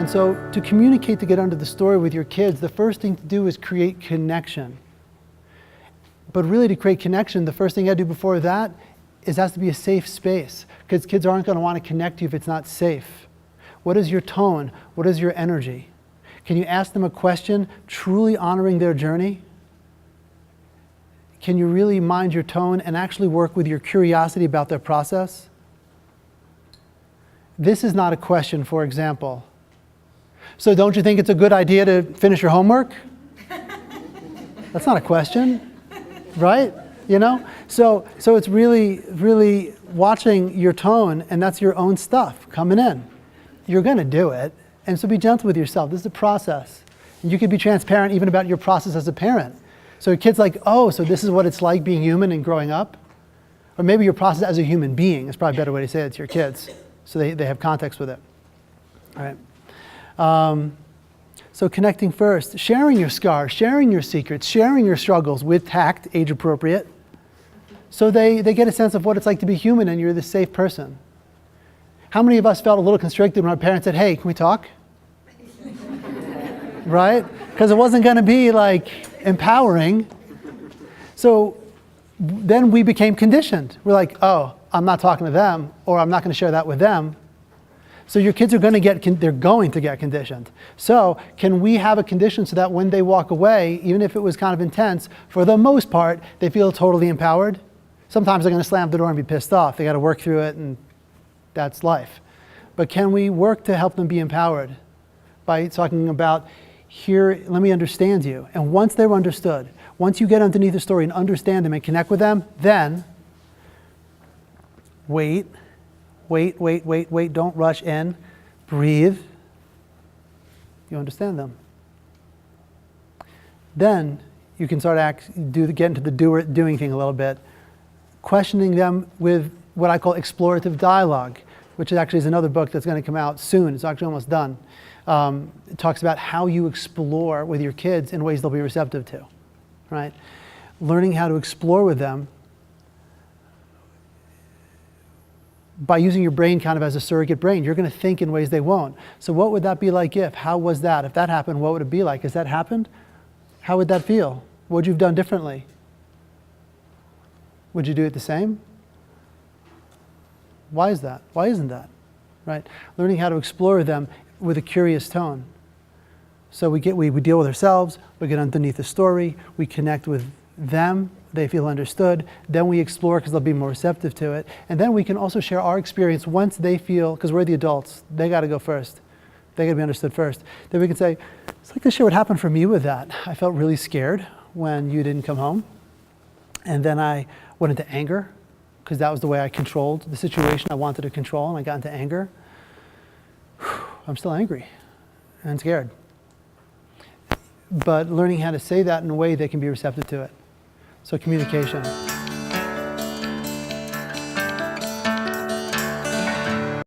And so to communicate, to get under the story with your kids, the first thing to do is create connection. But really to create connection, the first thing you gotta do before that is it has to be a safe space, because kids aren't gonna wanna connect to you if it's not safe. What is your tone? What is your energy? Can you ask them a question, truly honoring their journey? Can you really mind your tone and actually work with your curiosity about their process? This is not a question, for example. So don't you think it's a good idea to finish your homework? That's not a question, right? You know? So it's really watching your tone, and that's your own stuff coming in. You're gonna do it, and so be gentle with yourself. This is a process. And you can be transparent even about your process as a parent. So your kid's like, oh, so this is what it's like being human and growing up? Or maybe your process as a human being is probably a better way to say it to your kids, so they have context with it. All right. So connecting first, sharing your scars, sharing your secrets, sharing your struggles with tact, age appropriate, so they get a sense of what it's like to be human and you're the safe person. How many of us felt a little constricted when our parents said, hey, can we talk? Right? Because it wasn't gonna be like empowering. So then we became conditioned. We're like, oh, I'm not talking to them, or I'm not gonna share that with them. So your kids are gonna they're going to get conditioned. So can we have a condition so that when they walk away, even if it was kind of intense, for the most part, they feel totally empowered? Sometimes they're gonna slam the door and be pissed off. They gotta work through it, and that's life. But can we work to help them be empowered by talking about, here, let me understand you. And once they're understood, once you get underneath the story and understand them and connect with them, then wait, don't rush in, breathe. You understand them. Then you can start get into the doing thing a little bit, questioning them with what I call explorative dialogue, which is another book that's going to come out soon. It's actually almost done. It talks about how you explore with your kids in ways they'll be receptive to, right? Learning how to explore with them by using your brain kind of as a surrogate brain. You're going to think in ways they won't. So what would that be like if? How was that? If that happened, what would it be like? Has that happened? How would that feel? What would you have done differently? Would you do it the same? Why is that? Why isn't that? Right? Learning how to explore them with a curious tone. So we deal with ourselves, we get underneath the story, we connect with them, they feel understood, then we explore because they'll be more receptive to it, and then we can also share our experience once they feel, because we're the adults, they got to go first. They got to be understood first. Then we can say, it's like this shit would happen for me with that. I felt really scared when you didn't come home, and then I went into anger, because that was the way I controlled the situation I wanted to control, and I got into anger. I'm still angry and scared. But learning how to say that in a way they can be receptive to it. So communication.